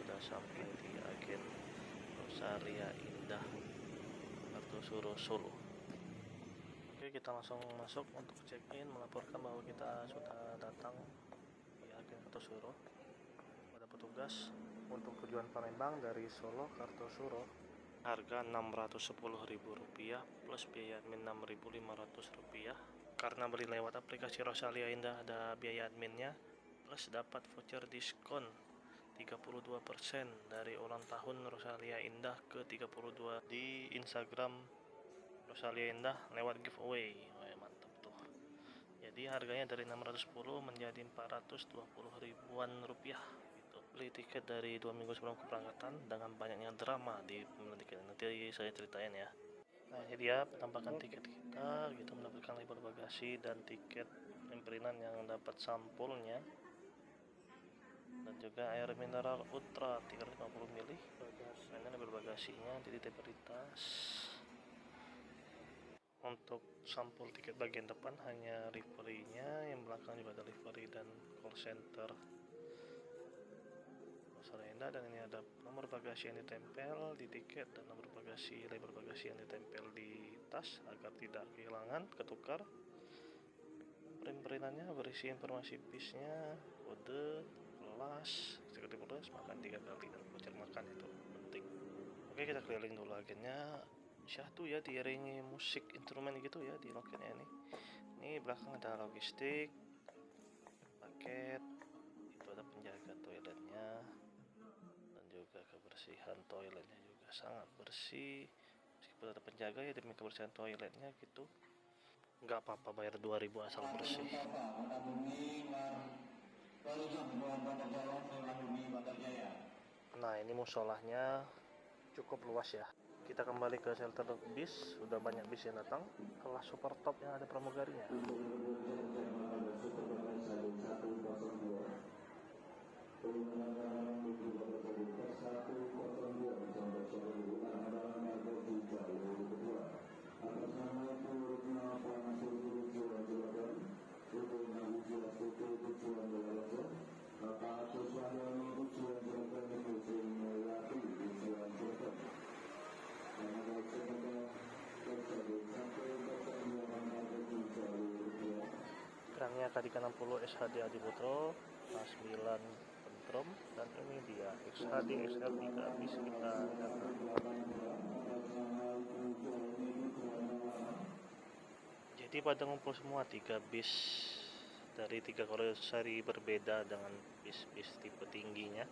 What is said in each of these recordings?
sudah sampai di agen Rosalia Indah Kartosuro Solo. Oke, kita langsung masuk untuk check-in, melaporkan bahwa kita sudah datang di agen Kartosuro. Pada petugas untuk tujuan Palembang dari Solo Kartosuro, harga Rp610.000 plus biaya admin Rp6.500. Karena beli lewat aplikasi Rosalia Indah ada biaya adminnya, plus dapat voucher diskon 32% dari ulang tahun Rosalia Indah ke 32 di Instagram Rosalia Indah lewat giveaway. Mantap tuh. Jadi harganya dari 610 menjadi 420 ribuan rupiah gitu. Beli tiket dari 2 minggu sebelum keberangkatan dengan banyaknya drama di pembelian tiket. Nanti saya ceritain ya. Nah, ini dia penampakan tiket kita gitu, mendapatkan label bagasi dan tiket imperinan yang dapat sampulnya, dan juga air mineral ultra 350 ml. Ini label bagasinya jadi ditempel di tas. Untuk sampul tiket bagian depan hanya liverynya, yang belakang juga ada livery dan call center Rosalia Indah. Dan ini ada nomor bagasi yang ditempel di tiket dan nomor bagasi, label bagasi yang ditempel di tas agar tidak kehilangan, ketukar. Print-printannya berisi informasi bisnya, kode, kelas, eksekutif kelas, makan 3 kali, dan voucher makan itu penting. Oke, kita keliling dulu agennya. Syahdu ya, diiringi musik instrumen gitu ya di loketnya ini. Ini belakang ada logistik, paket, itu ada penjaga toiletnya, dan juga kebersihan toiletnya juga sangat bersih. Meskipun ada penjaga ya, demi kebersihan toiletnya gitu. Nggak apa-apa bayar 2.000 asal bersih. Nah, ini musolahnya cukup luas ya. Kita kembali ke shelter bis, sudah banyak bis yang datang. Kelas super top yang ada pramugarinya. Kerangnya KDK60 SHD Adiputro, A9 Pentrom, dan ini dia XHD XL3 bis kita datang. Jadi pada ngumpul semua 3 bis dari 3 karoseri berbeda dengan bis-bis tipe tingginya,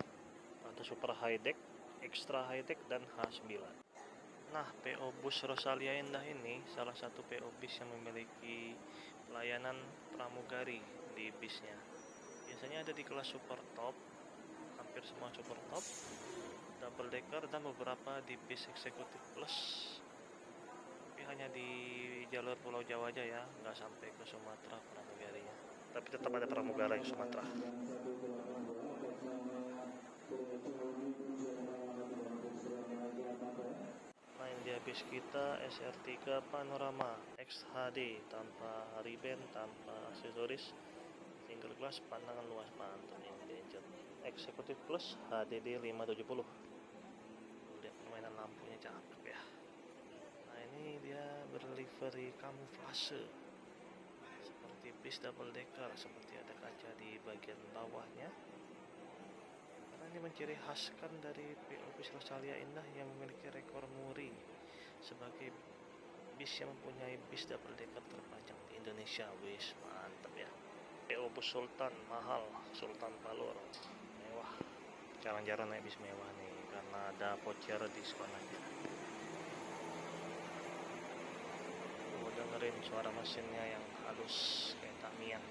atau super high deck, extra high deck, dan H9. Nah, PO Bus Rosalia Indah ini salah satu PO bis yang memiliki pelayanan pramugari di bisnya. Biasanya ada di kelas super top, hampir semua super top, double decker, dan beberapa di bis eksekutif plus. Tapi hanya di jalur Pulau Jawa aja ya, nggak sampai ke Sumatera pramugarinya. Tapi tetap ada pramugari di Sumatera. Nah, ini dia bis kita SR3 Panorama XHD, tanpa riben, tanpa aksesoris, single glass, pandangan luas, pantun ini danger. Eksekutif plus HDD 570. Lihat permainan lampunya cakep ya. Nah, ini dia berlivery kamuflase seperti bis double decker, seperti ada kaca di bagian bawahnya. Karena ini menciri khaskan dari PO Bis Rosalia Indah yang memiliki rekor muri sebagai bis yang mempunyai bis double decker terpanjang di Indonesia. Wis mantap ya. PO Bus Sultan mahal, Sultan Palur mewah. Jarang-jarang naik bis mewah nih karena ada voucher diskon aja. Dengerin suara mesinnya yang halus kayak Tamiya.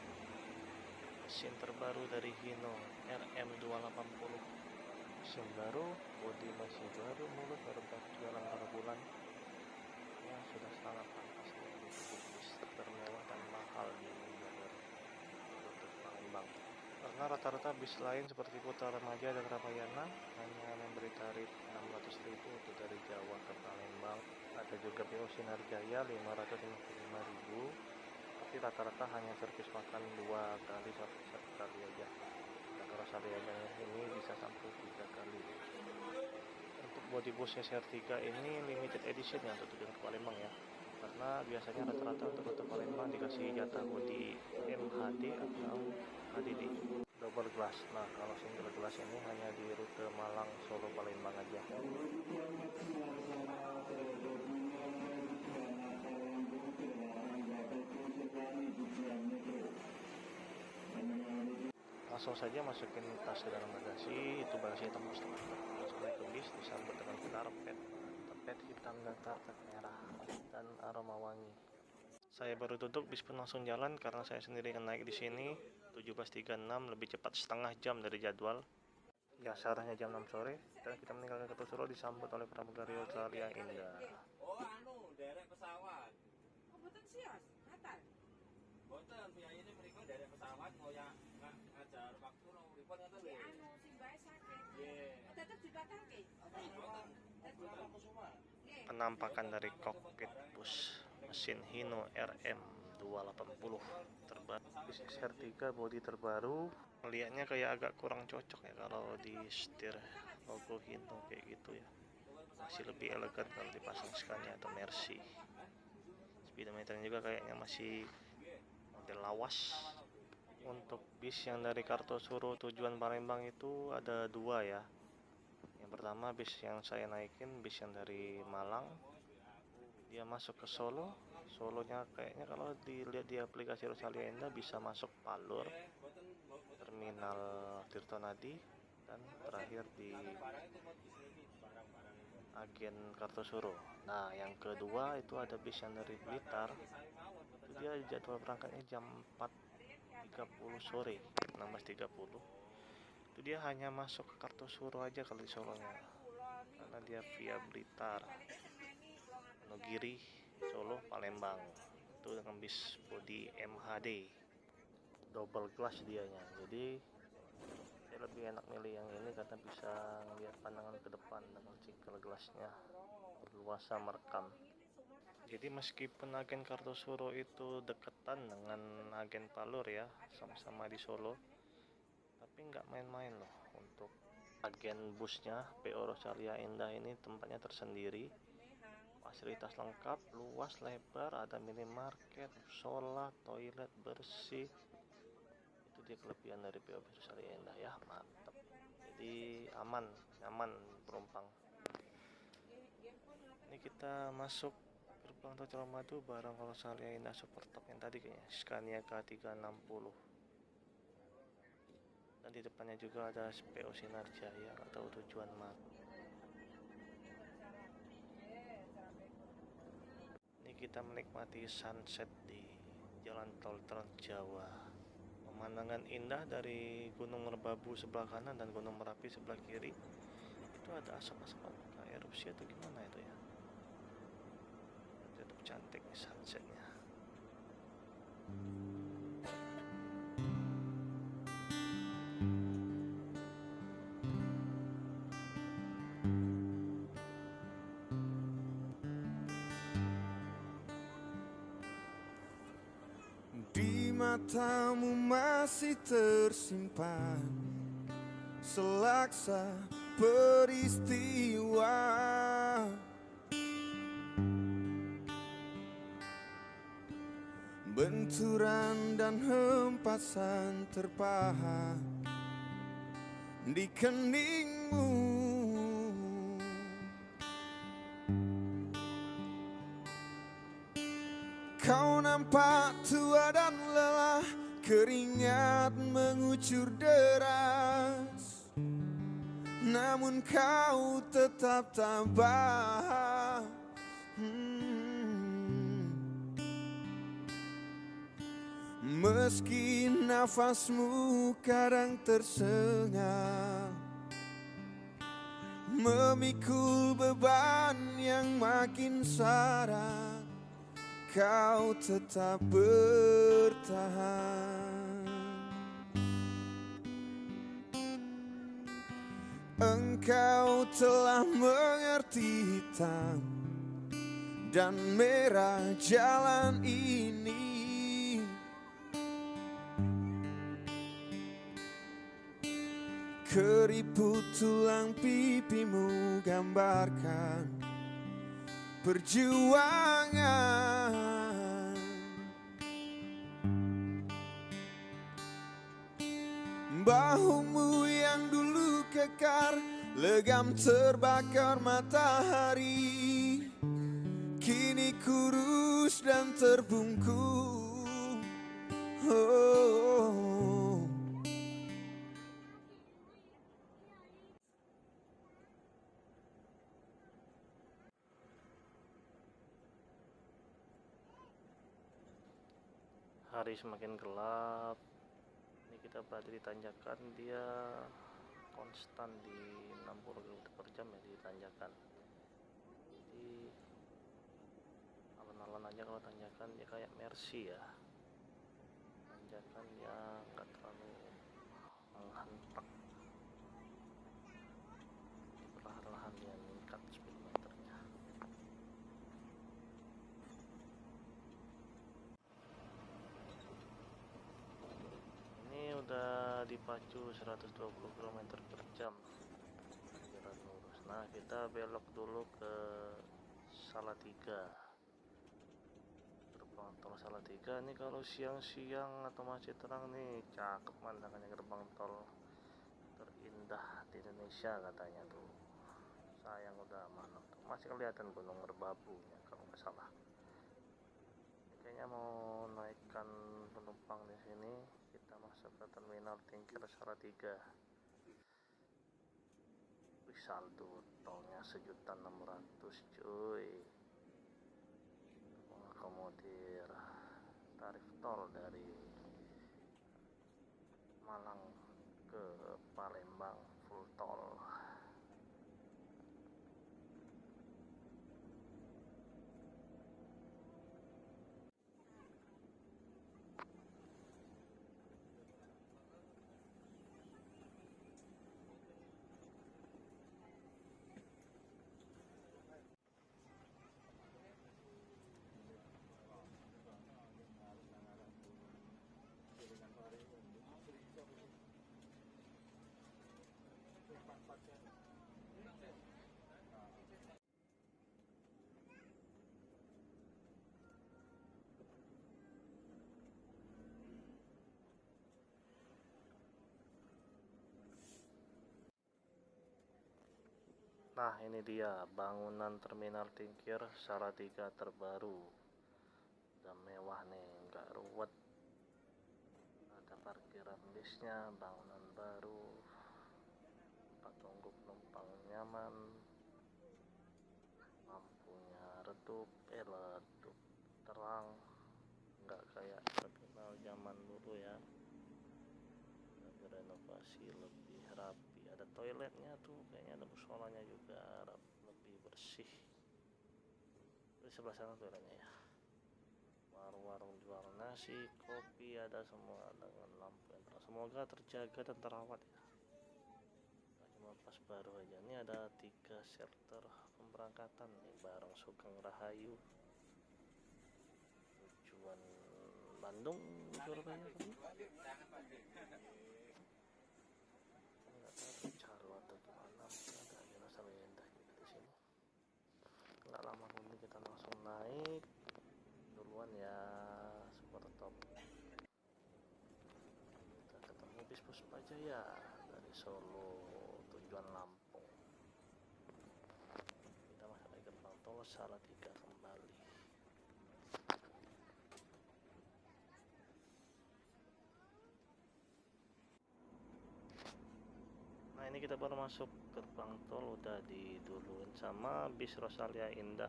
Mesin terbaru dari Hino RM280. Mesin baru, bodi masih baru, mulut baru berjalan berapa bulan. Ya sudah sangat pantas menjadi bis termewah dan mahal di jalur Palembang. Karena rata-rata bis lain seperti Kota Remaja dan Ramayana hanya memberi tarif 600.000 untuk dari Jawa ke Palembang. Ada juga PO Sinar Jaya 555.000, tapi rata-rata hanya servis makan 2 kali sampai 1 kali aja. Nah, Rosalia ini bisa sampai 3 kali. body busnya CR3 ini limited edition ya untuk tujuan ke Palembang ya, karena biasanya rata-rata untuk rute Palembang dikasih jatah body MHD atau HDD double glass. Nah kalau single glass ini hanya di rute Malang, Solo, Palembang aja. Langsung saja masukin tas ke dalam bagasi, itu bagasi tembus setengah. Langsung naik ke bis, disambut dengan karpet hitam dan karpet merah dan aroma wangi. Saya baru duduk, bis pun langsung jalan karena saya sendiri yang naik di sini. 17.36 lebih cepat setengah jam dari jadwal. Ya seharusnya jam 6 sore dan kita meninggalkan Kartosuro disambut oleh pramugari Australia yang indah. Oh derek pesawat. Oh betul sih ya, Natal. Boten piye ini mriko derek pesawat ngoyak ngajar waktu nang mripun ngoten lho. Anu sing bae sakit. Nggih. Tetep dibatalke. Penampakan dari kokpit bus mesin Hino RM 280 terbaru. Bis XR3 bodi terbaru, melihatnya kayak agak kurang cocok ya kalau di setir logo Hino kayak gitu ya. Masih lebih elegan kalau dipasang Scania atau Mercy. Speedometernya juga kayaknya masih model lawas. Untuk bis yang dari Kartosuro tujuan Palembang itu ada dua ya. Yang pertama bis yang saya naikin, bis yang dari Malang, dia masuk ke Solo. Solonya kayaknya kalau dilihat di aplikasi Rosalia Indah bisa masuk Palur, terminal Tirtonadi, dan terakhir di agen Kartosuro. Nah yang kedua itu ada bis yang dari Blitar, itu dia jadwal berangkatnya jam 4.30 sore, 16.30. Itu dia hanya masuk ke Kartosuro aja kalau di Solonya, karena dia via Blitar, Nogiri, Solo, Palembang. Itu dengan bis body MHD double glass dianya, jadi saya lebih enak milih yang ini karena bisa ngelihat pandangan ke depan dengan single glassnya berluasa merekam. Jadi meskipun agen Kartosuro itu deketan dengan agen Palur ya, sama-sama di Solo, tapi nggak main-main loh. Untuk agen busnya PO Rosalia Indah ini tempatnya tersendiri, fasilitas lengkap, luas, lebar, ada minimarket, musola, toilet bersih. Itu dia kelebihan dari PO Rosalia Indah ya, mantap. Jadi aman, nyaman penumpang. Ini kita masuk gerbang tol Colomadu bareng Rosalia Indah Super Top yang tadi kayaknya Scania K360. Dan di depannya juga ada PO Sinar Jaya atau tujuan Malang. Ini kita menikmati sunset di jalan tol Trans Jawa. Pemandangan indah dari Gunung Merbabu sebelah kanan dan Gunung Merapi sebelah kiri. Itu ada asap-asap erupsi atau gimana itu ya. Tetap cantik nih sunsetnya. Di matamu masih tersimpan selaksa peristiwa, benturan dan hempasan terpahat di keningmu. Kau nampak tua dan lelah, keringat mengucur deras, namun kau tetap tabah. Meski nafasmu kadang tersengal, memikul beban yang makin syarat, kau tetap bertahan. Engkau telah mengerti hitam dan merah jalan ini. keriput tulang pipimu gambarkan perjuangan. Bahumu yang dulu kekar, legam terbakar matahari, kini kurus dan terbungkuk. Oh. Hari semakin gelap. Ini kita berada di tanjakan, dia konstan di 60 km per jam ya di tanjakan. Jadi alon-alon aja kalau tanjakan ya kayak Mercy ya. Tanjakan ya nggak terlalu menghantam. Perlahan-lahan dia meningkat speedometernya. Ini udah dipacu 120 km per jam jalan lurus. Nah, kita belok dulu ke Salatiga, gerbang tol Salatiga. Ini kalau siang-siang atau masih terang nih cakep pemandangannya, gerbang tol terindah di Indonesia katanya tuh. Sayang udah mana tuh, masih kelihatan Gunung Merbabunya kalau nggak salah. Kayaknya mau naikkan penumpang di sini. Kita masuk ke terminal Tingkir Salatiga. Wih, saldo tolnya 1.600.000 cuy, mengakomodir tarif tol dari Malang ke Palembang full tol. Nah, ini dia bangunan terminal Tingkir Salatiga terbaru. Udah mewah nih, nggak ruwet. Ada parkiran bisnya, bangunan baru, tempat tunggu penumpang nyaman, lampunya redup, terang, nggak kayak terminal zaman dulu ya. Renovasi lebih rapi, ada toiletnya tuh, kayaknya ada musolanya juga, lebih bersih. Di sebelah sana toiletnya ya. Warung-warung jual nasi, kopi ada semua dengan lampu yang terang. Semoga terjaga dan terawat ya. Gak cuma pas baru aja. Ini ada 3 shelter pemberangkatan nih bareng Sugeng Rahayu. Tujuan Bandung, Surabaya tadi. Calo atau gimana, ada rasa indah juga di sini. Nggak lama kemudian kita langsung naik duluan ya, super top. Kita ketemu bis Puspajaya dari Solo tujuan Lampung. Kita masuk lagi gerbang tol Salatiga kembali. Nah, ini kita baru masuk gerbang tol, udah diduluin sama bis Rosalia Indah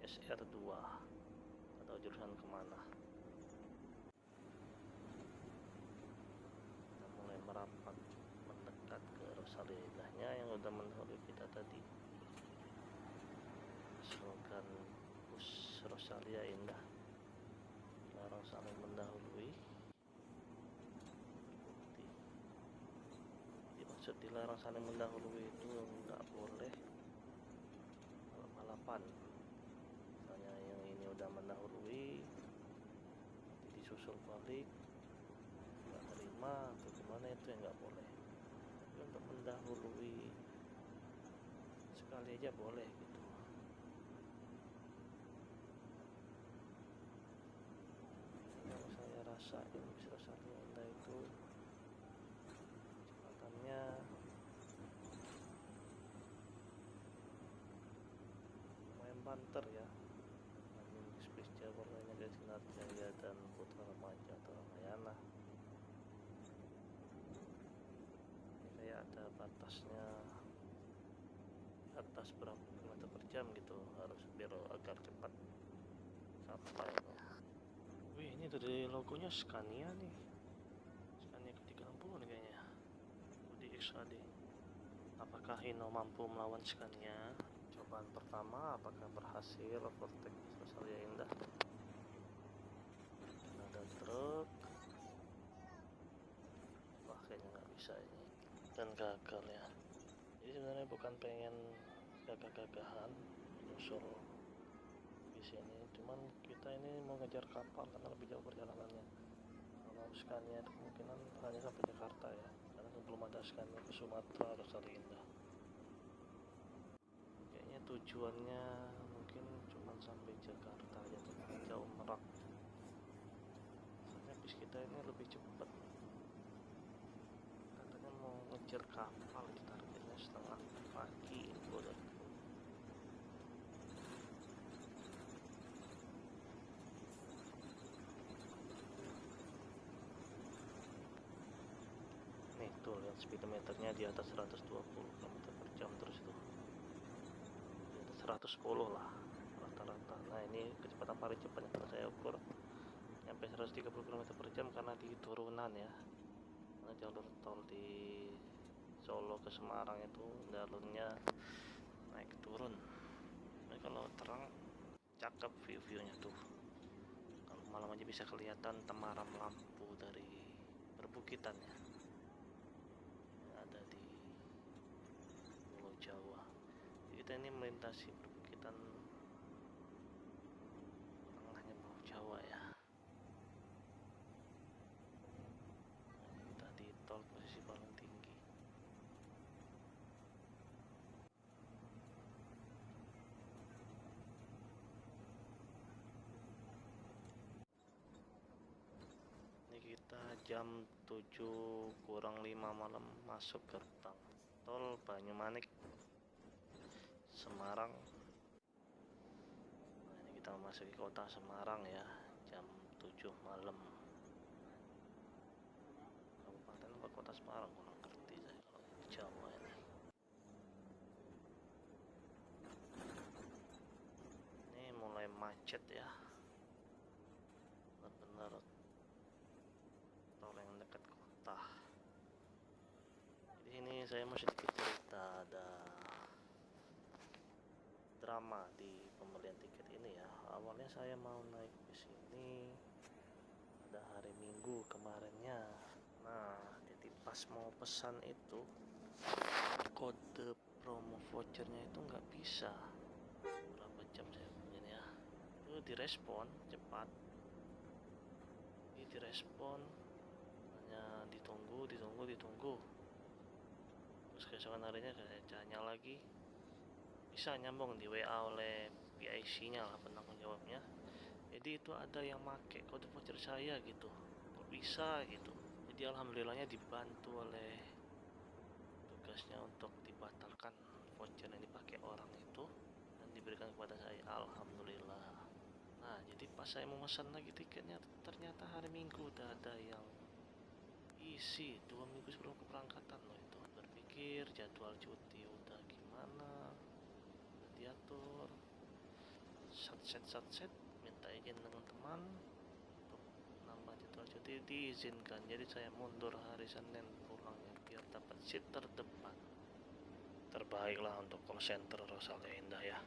SR2. Atau jurusan kemana? Kita mulai merapat mendekat ke Rosalia Indahnya yang udah mendahului kita tadi. Slogan bus Rosalia Indah, larang saling mendahului. Dilarang saling mendahului itu nggak boleh balap-balapan. Misalnya yang ini udah mendahului, nanti disusul balik, nggak terima atau gimana, itu yang nggak boleh. Tapi untuk dahului sekali aja boleh gitu. Yang saya rasain bis Rosalia Indah itu kecepatannya lumayan banter ya, dibanding bis Jawa lainnya kayak Sinar Jaya dan Putra Remaja atau Ramayana. Ini kayak ada batasnya, atas berapa kilometer per jam gitu, harus biar agar cepat sampai. Wih, ini dari logonya Scania nih, Scania ke-360 nih kayaknya, Budi XAD. Apakah Hino mampu melawan Scania? Cobaan pertama apakah berhasil overtake Rosalia Indah? Ada truk, wah kayaknya nggak bisa ini, dan gagal ya. Jadi sebenarnya bukan pengen gagah-gagahan nyusul di sini, cuman kita ini mau ngejar kapal karena lebih jauh perjalanannya. Kalau Scania itu kemungkinan hanya sampai Jakarta ya, karena belum ada Scania ke Sumatera Rosalia Indah. Kayaknya tujuannya mungkin cuma sampai Jakarta aja tuh, jauh Merak. Soalnya bis kita ini lebih cepat, katanya mau ngejar kapal, targetnya setengah pagi info dari. Nih tuh lihat speedometernya di atas 120 km per jam terus tuh, di atas 110 lah rata-rata. Nah ini kecepatan paling cepat yang pernah saya ukur sampai 130 km per jam karena di turunan ya, karena jalur tol di Solo ke Semarang itu jalurnya naik turun. Nah kalau terang cakep view-viewnya tuh, kalau malam aja bisa kelihatan temaram lampu dari perbukitan ya, ada di Pulau Jawa. Jadi kita ini melintasi perbukitan tengahnya Pulau Jawa ya. Nah, kita di tol posisi paling tinggi. Ini kita jam 7:05 malam masuk gerbang tol Banyumanik Semarang. Nah, ini kita memasuki kota Semarang ya, jam 7 malam. Kabupaten apa kota Semarang kurang ngerti saya kalau Jawa ini. Ini mulai macet ya, benar-benar tol yang dekat kota. Jadi ini saya mau sedikit cerita, ada drama di pembelian tiket ini ya. Awalnya saya mau naik bis ini pada hari Minggu kemarinnya. Nah jadi pas mau pesan itu kode promo vouchernya itu nggak bisa. Berapa jam saya punya ya, itu direspon cepat, ini direspon hanya ditunggu. Terus keesokan harinya saya tanya lagi, bisa nyambung di WA oleh PIC nya lah, penanggung jawabnya. Jadi itu ada yang make kode voucher saya gitu, kok bisa gitu. Jadi alhamdulillahnya dibantu oleh tugasnya untuk dibatalkan voucher yang dipakai orang itu dan diberikan kepada saya, alhamdulillah. Nah jadi pas saya mau pesan lagi tiketnya, ternyata hari Minggu udah ada yang isi 2 minggu sebelum keberangkatan loh. Itu berpikir jadwal cuti udah gimana, udah diatur, set minta izin dengan teman untuk nambah jadwal cuti, diizinkan. Jadi saya mundur hari Senin pulangnya biar dapat seat terdepan. Terbaiklah untuk call center Rosalia Indah ya.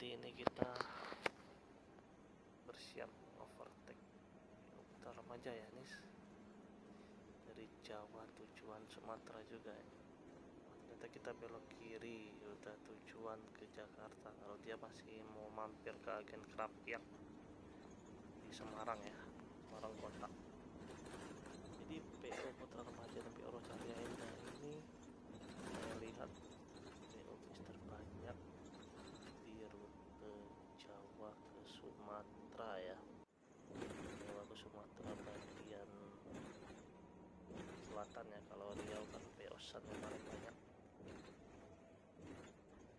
Jadi ini kita bersiap overtake Putra Remaja ya, ini dari Jawa tujuan Sumatera juga ya. Ternyata kita belok kiri udah tujuan ke Jakarta, kalau dia masih mau mampir ke agen Krapyak di Semarang ya, Semarang kota. Jadi PO Putra Remaja dan PO Rosalia Indah ini saya lihat PO bis terbanyak di rute Jawa ke Sumatera ya. Jawa ke Sumatera bagian selatan ya, kalau Riau kan PO-san yang paling banyak.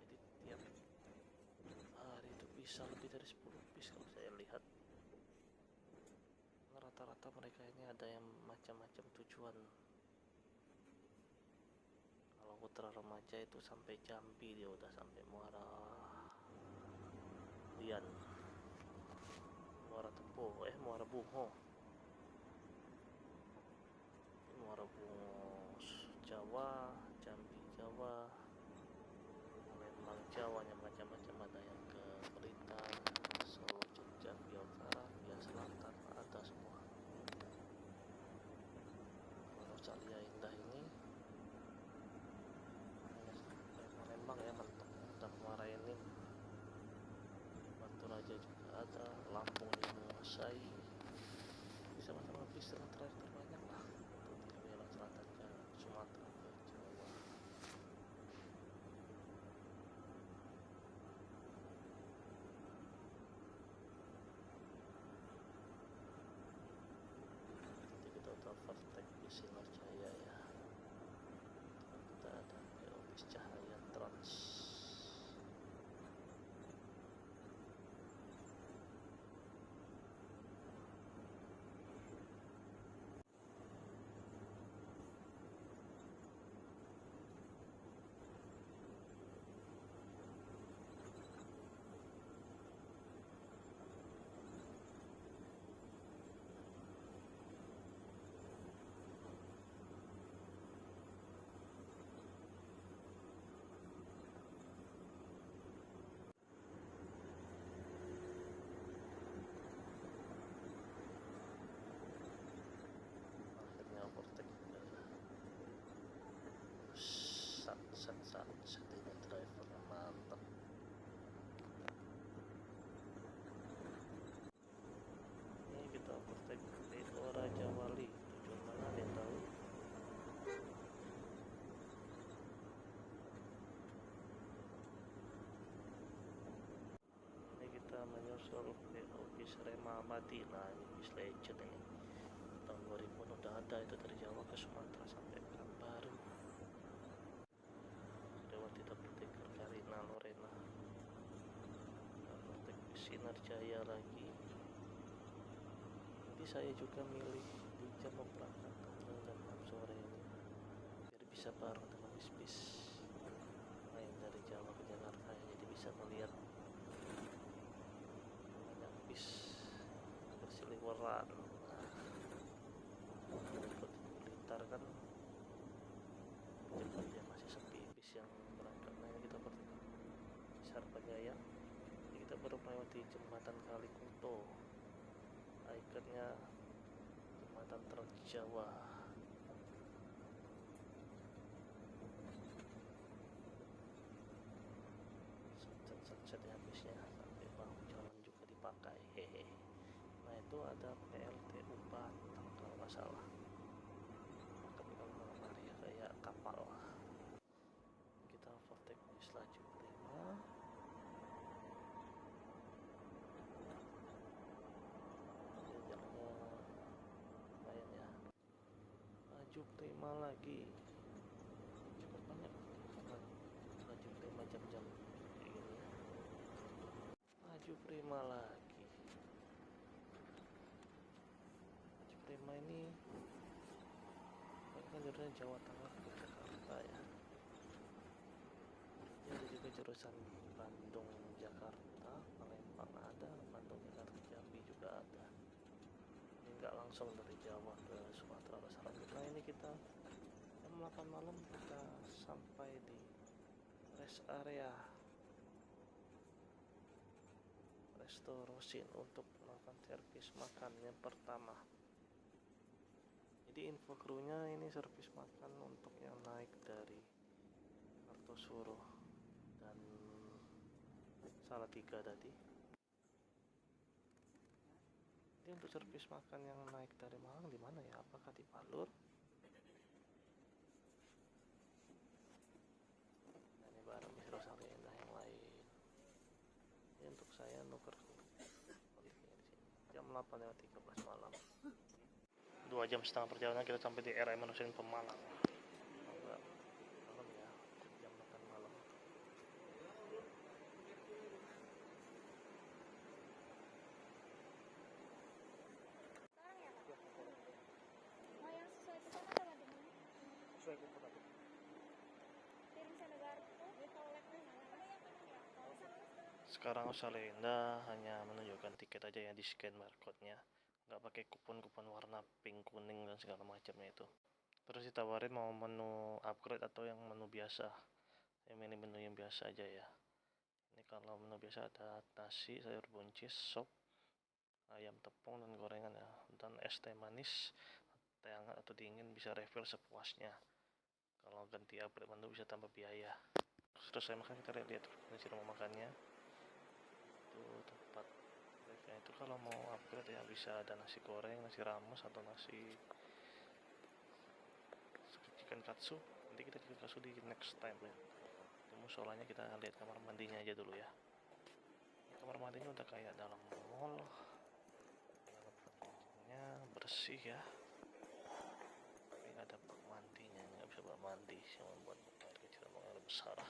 Jadi tiap hari itu bisa lebih dari 10 bis kalau saya lihat. Rata-rata mereka ini ada yang macam-macam tujuan. Kalau Putra Remaja itu sampai Jambi, dia udah sampai Muara Lian, Muara Tepo, Muara Bungo, Muara Bungo Jawa, Jambi Jawa, Lembang Jawa, yang macam-macam, ada yang ke Blitar, Solo, Jogja, via utara, via selatan, ada semua. Kalau Rosalia Indah ini Lembang ya, mentok udah Muara Enim, Batu Raja juga ada, Lampung juga menguasai, bisa macam bis terakhir terbanyak lah untuk wilayah selatan ke Sumatera ke Jawa. Nanti kita overtake di Sinar Jaya ya, kita ada PO bis Cahaya Trans. Akhirnya overtake sat ini drivernya mantap. Ini kita overtake PO Raja Wali, tujuan mana dia tahu. Ini kita menyusul PO bis Rema Madinah, ini bis legend ini. Tahun 2000 udah ada itu, dari Jawa ke Sumatera sampai Pekanbaru. Lewat tidak Pendekar Karina Lorena, overtake bis Sinar Jaya lagi. Jadi saya juga milih di jam pemberangkatan jam 6 sore ini biar bisa bareng dengan bis-bis lain dari Jawa ke Jakarta ya. Jadi bisa melihat banyak bis berseliweran. Seperti Blitar kan cepat ya, masih sepi bis yang berangkat. Nah ini kita bertemu di Sarpajaya. Jadi kita baru melewati jembatan Kalikuto, ikonnya jembatan Trans Jawa. Set ya bisnya, sampai bahu jalan juga dipakai, hehe. Nah itu ada PLTU Batang kalau nggak salah. Tapi kalau malam hari ya kayak kapal. Kita overtake bis laju 5. Ya, jalannya lumayan ya. Laju 5 lagi, cukup banyak karena laju 5 jam-jam kayak gini ya. Laju Prima lagi. Laju Prima ini kan jurusan Jawa Tengah ke Jakarta ya. Ada juga jurusan Bandung Jakarta, Palembang ada, Bandung Jakarta Jambi juga ada. Ini nggak langsung dari Jawa ke Sumatera selanjutnya. Ini kita jam 8 malam kita sampai di rest area Resto Rosin untuk melakukan servis makan yang pertama. Jadi info krunya ini servis makan untuk yang naik dari Kartosuro dan Salatiga tadi. Jadi untuk servis makan yang naik dari Malang di mana ya? Apakah di Palur? Nah, ini barang Miss Rosalia Indah yang lain. Ini untuk saya nuker kontaknya di sini. Jam 8:13 malam. 2 jam setengah perjalanan kita sampai di RM Rosin Pemalang. Agak malam ya, jam 8 malam. Mau yang sesuai pesanan apa di mana? Sesuai kupon aku. Piring Senegar itu di toilet mana? Ada yang kanan ya? Sekarang Rosalia Indah hanya menunjukkan tiket aja ya, di scan barcode-nya. Nggak pakai kupon-kupon warna pink, kuning dan segala macamnya itu. Terus ditawarin mau menu upgrade atau yang menu biasa. Yang ini menu yang biasa aja ya. Ini kalau menu biasa ada nasi, sayur buncis, sop, ayam tepung dan gorengan ya, dan es teh manis, teh hangat atau dingin bisa refill sepuasnya. Kalau ganti upgrade menu bisa tambah biaya. Terus saya makan, kita lihat kondisi rumah makannya. Itu tempat reviewnya itu kalau mau upgrade ya bisa ada nasi goreng, nasi rames atau nasi chicken katsu. Nanti kita chicken katsu di next time ya. Itu musolanya kita lihat kamar mandinya aja dulu ya. Kamar mandinya udah kayak dalam mall. Nya bersih ya. Tapi nggak ada bak mandinya, nggak bisa bak mandi, yang membuat air kecil atau air besar.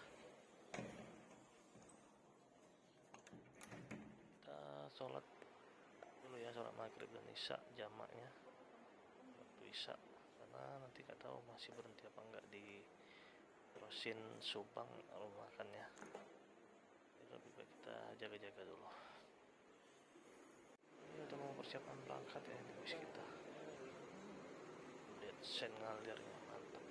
Kita sholat dulu ya, sholat maghrib dan isya jamaknya waktu isya, karena nanti nggak tahu masih berhenti apa enggak di Rosin Subang rumah makannya. Jadi lebih baik kita jaga-jaga dulu. Ini udah mau persiapan berangkat ya, ini bis kita. Lihat sen ngalirnya mantap.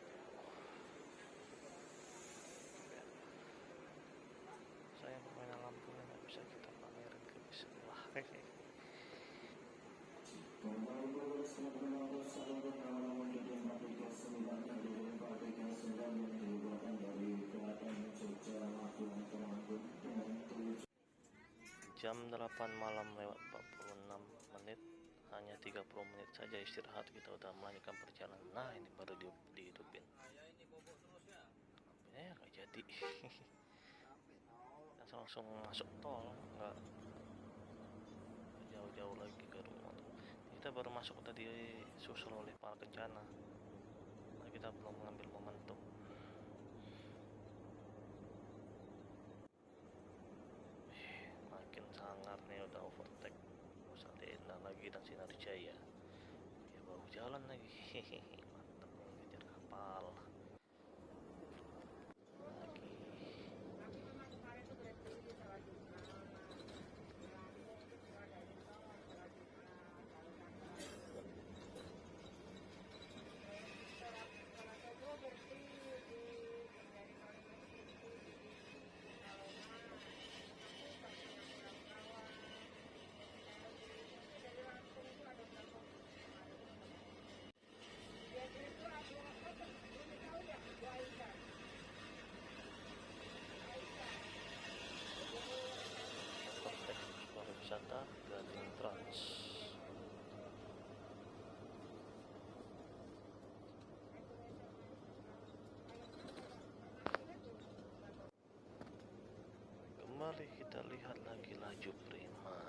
Saya permainan lampunya nggak bisa kita pamerin ke bis sebelah. Jam 8 malam lewat 46 menit, hanya 30 menit saja istirahat kita udah melanjutkan perjalanan. Nah ini baru dihidupin lampunya ya, nggak jadi. Kita langsung masuk tol, nggak jauh-jauh lagi ke rumah. Kita baru masuk tadi susul oleh para kencana. Nah, kita belum mengambil momentum. Makin sangar nih, udah overtake Rosalia Indah lagi dan Sinar Jaya. Ya baru jalan lagi. Mantap ngejar kapal. Pariwisata Gading Trans. Kembali kita lihat lagi laju Prima.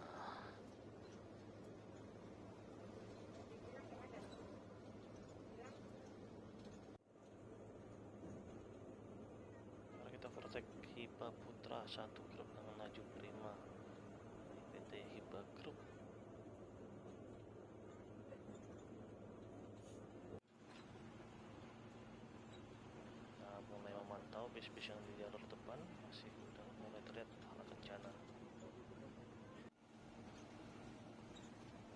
Mari kita praktek Hiba Putra, satu grup dengan laju Prima. PT Hiba Group. Nah, mulai memantau bis-bis yang di jalur depan, masih udah mulai terlihat hal kencana.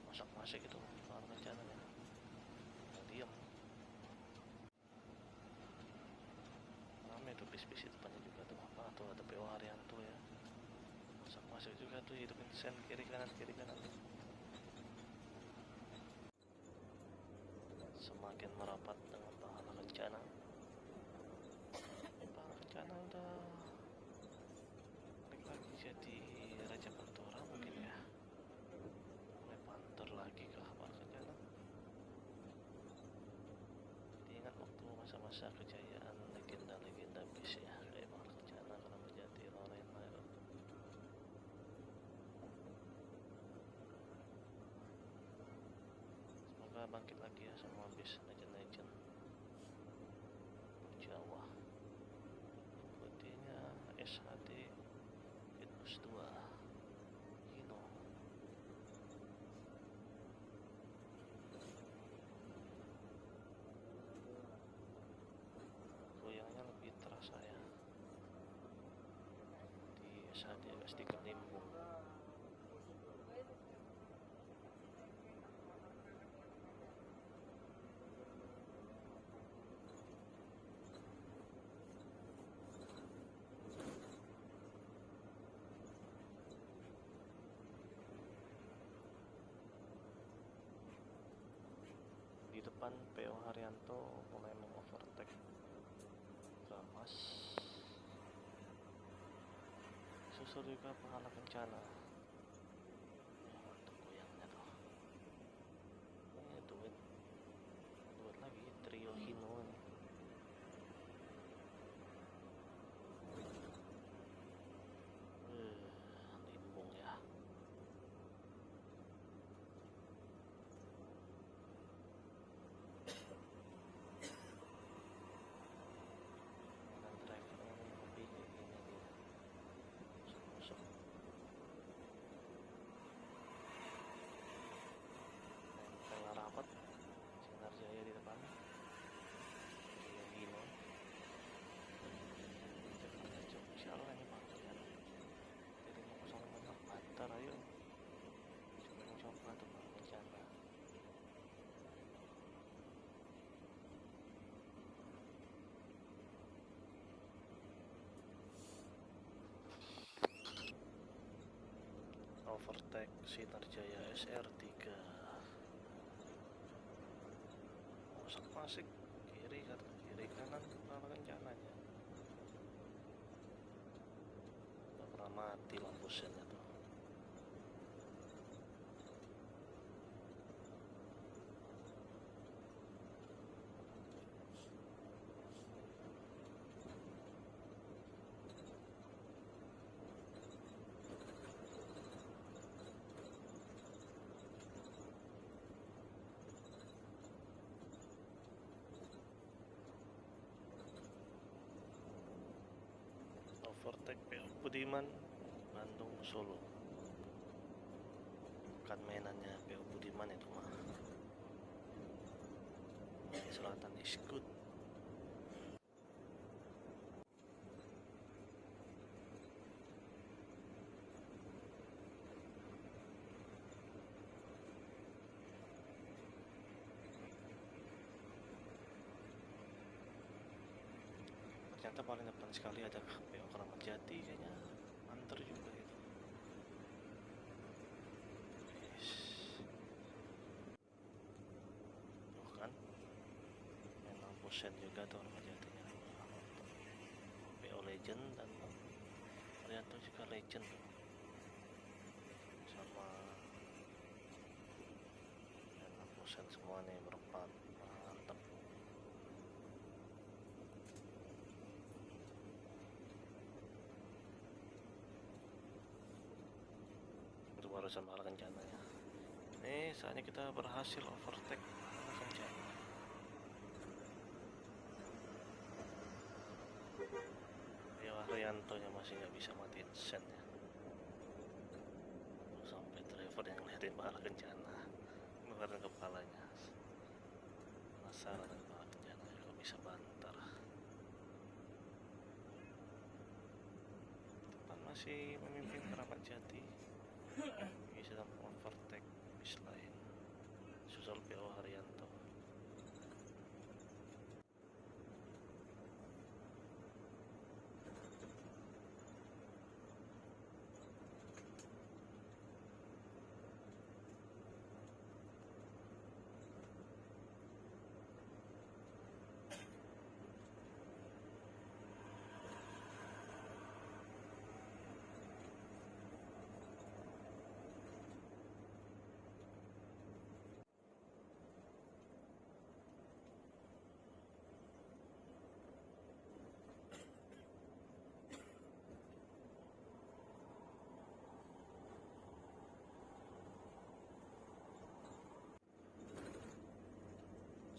Masak-masak itu hal kencananya. Nah, diam. Ramai tuh bis-bis di depannya juga tuh. Apa tuh, ada PO Haryanto ya. Masak-masak juga tuh hidupin sen kiri kanan semakin merapat dengan pahala kencana. Pahala kencana udah balik lagi jadi Raja Pantura mungkin ya, mulai panter lagi ke pahala kencana. Diingat waktu masa-masa kejayaan legenda-legenda bis ya, kayak pahala kencana, Keramat Jati, lain-lain. Semoga bangkit lagi ya semua bis legend-legend Jawa. Putihnya SHD Fitness 2 Hino. Goyangnya lebih terasa ya di SHD, agak sedikit nimbung. Di depan PO Haryanto mulai mengovertake Dramas, susul juga Pahala Kencana. Mantap goyangnya tuh. Ini duet lagi trio Hino nih. Limbung ya. Rapat Sinar Jaya di depan, Hino Jakarta Jogja lah ini pakaian dari 05 Bantar. Ayo coba tuh Pahala Kencana. Overtake Sinar Jaya SR3, masuk kiri kanan Pahala Kencananya. Gak pernah mati lampu sennya tuh. Overtake PO Budiman Bandung Solo. Bukan mainannya PO Budiman itu mah. Di selatan is good. Ternyata paling depan sekali ada PO Keramat Jati, kayaknya antar juga itu. Yes. Tuh kan main lampu sen juga tuh Keramat Jatinya. PO Legend dan Haryanto juga Legend tuh. Sama main lampu sen semua nih berempat. Mantap. Barusan Pahala Kencana ya. Ini saatnya kita berhasil overtake Pahala Kencana. Ya Haryanto-nya masih nggak bisa matiin sen ya. Sampai driver yang ngeliatin Pahala Kencana ngeluarin kepalanya. Penasaran dengan Pahala Kencana kok bisa bantar. Depan masih memimpin Keramat Jati. Ini sedang overtake bis lain, susul PO Haryanto.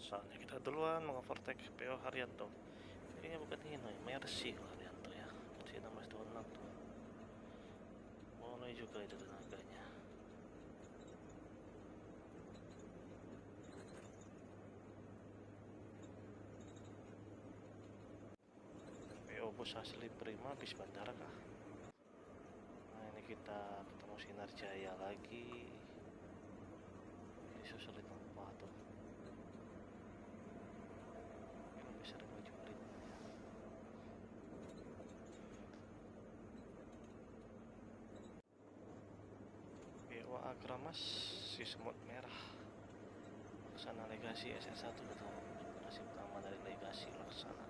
Soalnya kita duluan mengovertake PO Haryanto. Kayaknya bukan ini, Mercy Haryanto ya. Mercy 1626 tuh. Boleh juga itu tenaganya. PO bos asli prima bis bandara kah? Nah ini kita ketemu Sinar Jaya lagi. Ini susulit apa tuh? Ini lebih sering maju prima ya. PO Agramas si semut merah. Laksana legasi SS1 betul. Generasi pertama dari legasi laksana.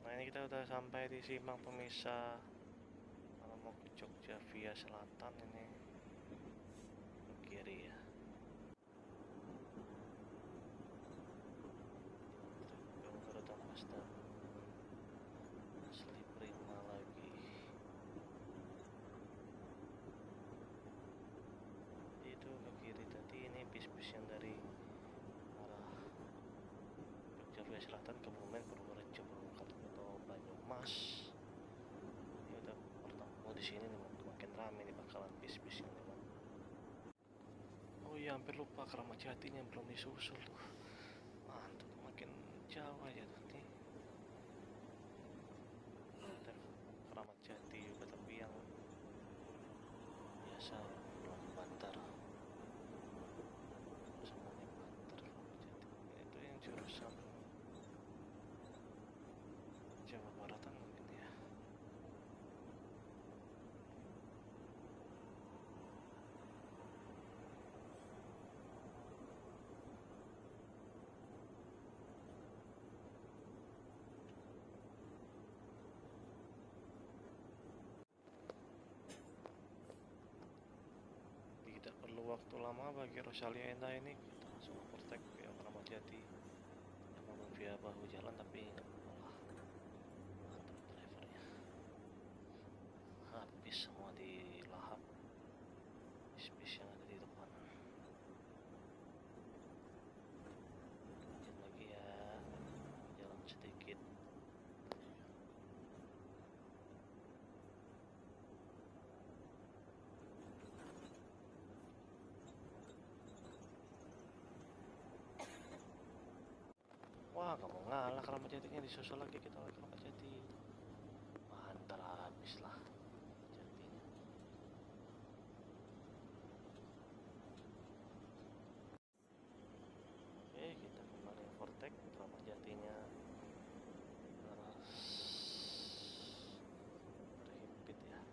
Nah ini kita udah sampai di simpang pemisah. Kalau mau ke Jogja via selatan ini ke kiri ya. Urutan Mazda asli prima lagi. Itu ke kiri tadi, ini bis-bis yang dari arah Jogja via selatan, Kebumen, Purworejo, Purwokerto atau Banyumas. Ya udah pertama di sini nih, makin rame nih bakalan bis-bis yang lewat. Oh iya, hampir lupa Keramat Jatinya belum disusul tuh. Mantap, makin jauh aja tuh nih. Ada Keramat Jati juga, tapi yang biasa belum bantar. Semuanya bantar Keramat Jati. Itu yang jurusan Jawa Baratan mungkin ya. Tidak perlu waktu lama bagi Rosalia Indah ini, kita langsung overtake via Keramat Jati. Memang via bahu jalan tapi nggak malah. Mantap drivernya. Habis semua dilahap bis-bis yang ada di depan. Lanjut lagi ya, jalan sedikit. Wah, kamu ngalah Keramat Jatinya, disusul lagi kita oleh Keramat Jati. Mantar habis lah Jatinya. Oke, kita kembali overtake Keramat Jatinya. Terus terhimpit ya.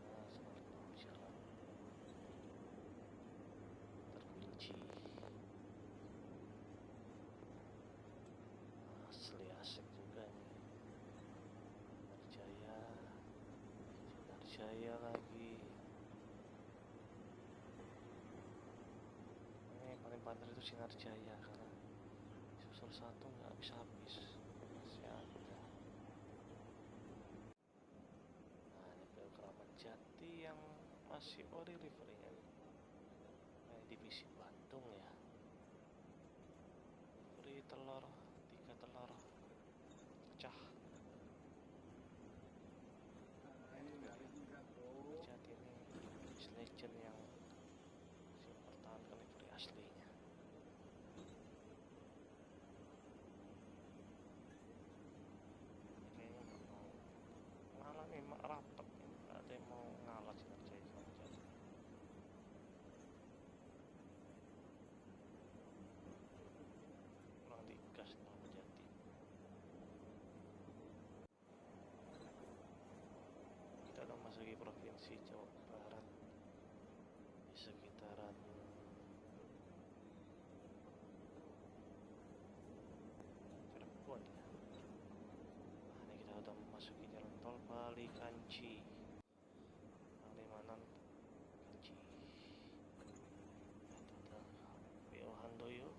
Nah, seperti jalan terkunci. Asli asik juga nih. Sinar Jaya lagi. Ini paling banter itu Sinar Jaya karena susul satu nggak habis-habis, masih ada. Nah ini PO Keramat Jati yang masih ori liverynya nih. Divisi Bandung ya. Livery telur, 3 telur pecah. Jati ini bis legend yang masih mempertahankan livery aslinya. Ini kayaknya nggak mau ngalah nih, rapat nih, nggak ada yang mau ngalah Sinar Jaya sama Jati. Kurang digas nih sama Jati. Kita akan memasuki provinsi Jawa Barat di sekitaran Cirebon ya. Nah, ini kita udah memasuki jalan tol Palikanci, Palimanan Kanci. Itu ada PO Handoyo.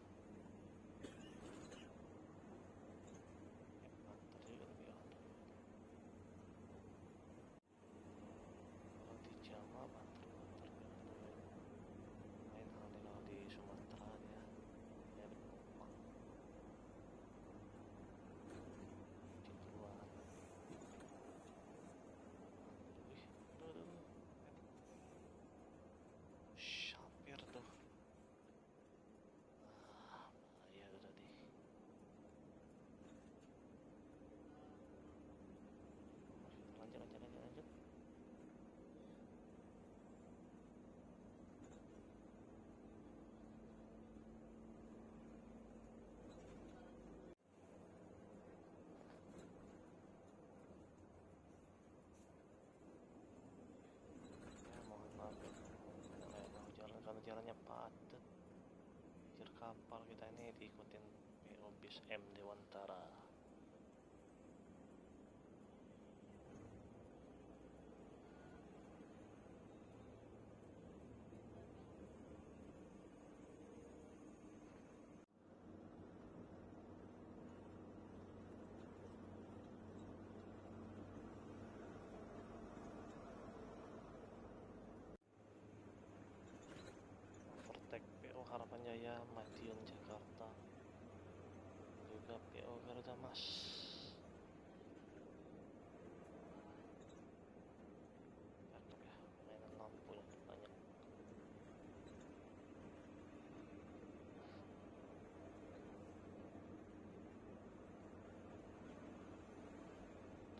Mantap juga PO Handoyo. Kalau di Jawa mantap lewatin PO bis M Dewantara. Overtake PO Harapan Jaya Madiun Jakarta, juga PO Garuda Mas. Cakep ya, mainan lampunya banyak.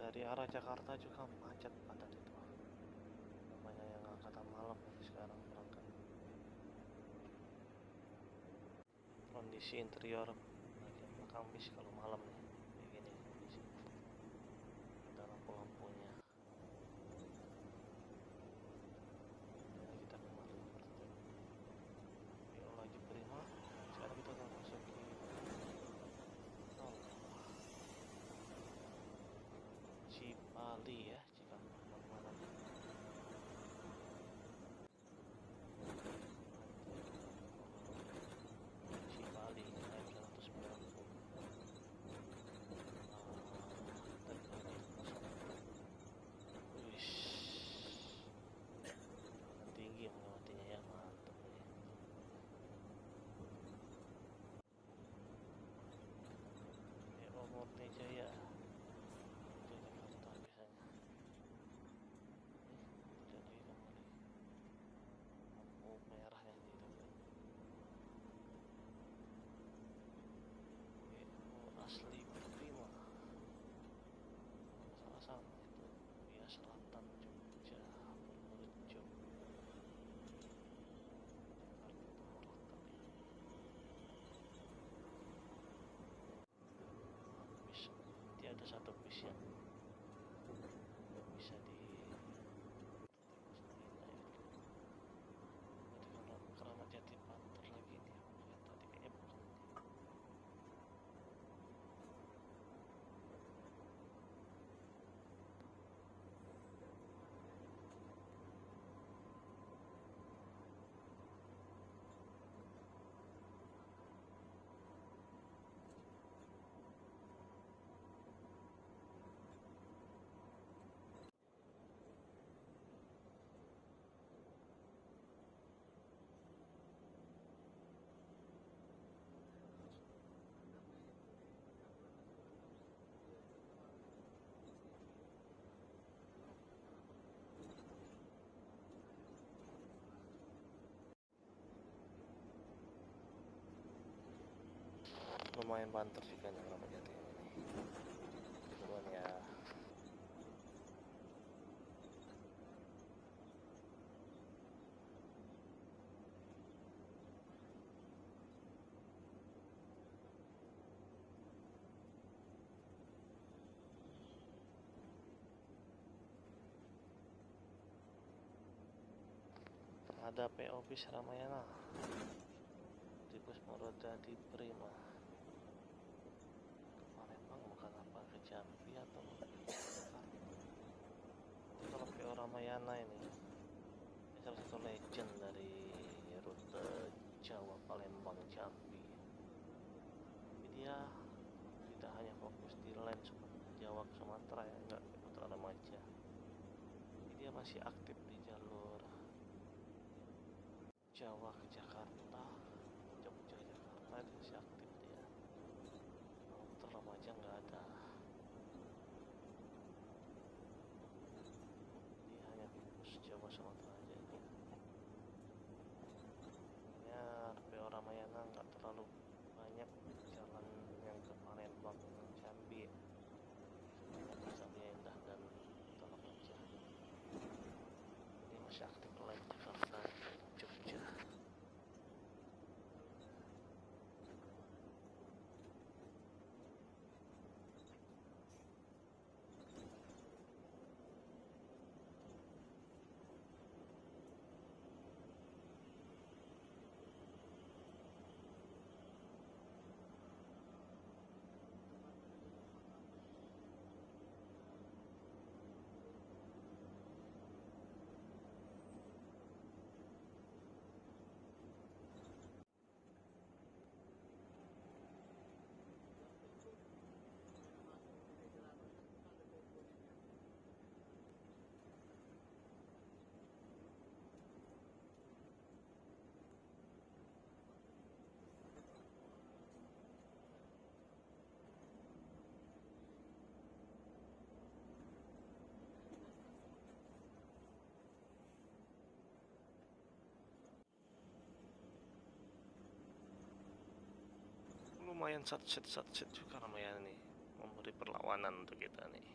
Dari arah Jakarta juga macet padat itu, namanya yang angkatan malam sekarang berangkat. Kondisi interior bagian belakang bis kalau malam nih kayak gini kondisi, ada lampu-lampunya. Nah, kita kemarin PO lagi prima. Sekarang kita akan masuk ke Cipali ya, Cikampek mana Cipali naik 190. Wih, tinggi melewatinya ya, mantap nih. PO Murni Jaya Jakarta biasanya. Lihat lagi kembali lampu merahnya di itu kan. PO asli prima salah sama itu via selatan Jogja Purworejo Jakarta Timur tadi. Bis nanti ada satu bis yang bisa di Keramat Jati Panter lagi nih, lihat tadi kayaknya bukan. Lumayan banter juga nih Keramat Jati ini. Duluan ya. Ada PO bis Ramayana di bus Moroda di Prima ke Palembang, bukan apa ke Jambi atau ke Jakarta. Kalau PO Ramayana ini salah satu legend dari rute Jawa Palembang Jambi. Tapi dia tidak hanya fokus di line Jawa ke Sumatera ya, enggak, Putra Remaja. Jadi dia masih aktif di jalur Jawa ke Jakarta, Jogja Jakarta itu masih aktif dia. Kalau Putra Remaja nggak ada. Dia hanya fokus Jawa Sumatera aja ini. Ya, PO Ramayana nggak terlalu banyak jalan yang ke Palembang, Jambi, Samia Indah dan Putra Remaja. Ini masih aktif line Jakarta Jogja. lumayan satset juga lumayan nih, memberi perlawanan untuk kita nih.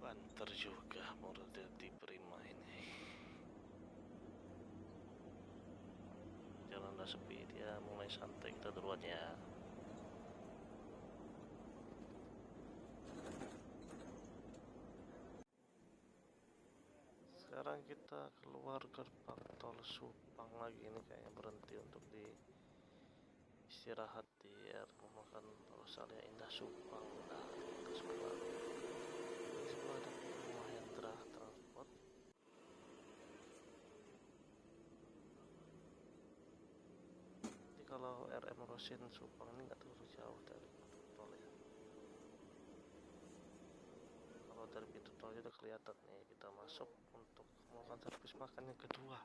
Banter juga Mordelti Prima ini. Jalan udah sepi, dia mulai santai, kita duluan ya. Sekarang kita keluar gerbang tol Supang lagi, ini kayaknya berhenti untuk di istirahat di rumah makan Rosalia Indah Supang. Nah, kita Supang. Di sebelah ada Mahendra Transport. Jadi kalau RM Rosin Supang ini nggak terlalu jauh dari pintu tol ya. Kalau dari pintu tol udah kelihatan nih, kita masuk untuk melakukan servis makan yang kedua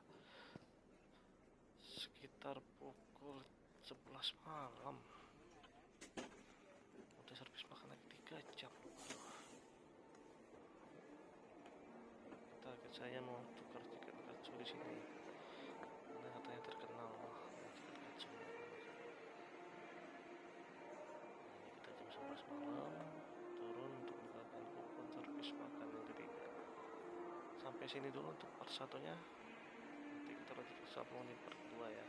sekitar pukul 11 malam. Udah servis makan lagi 3 jam. Saya mau tukar tiket kacu di sini karena katanya terkenal tiket kacu. Ini kita jam 11 malam turun untuk melakukan kupon servis makan yang ketiga. Sampai sini dulu untuk part 1-nya. Nanti kita lanjut ke part 2 ya.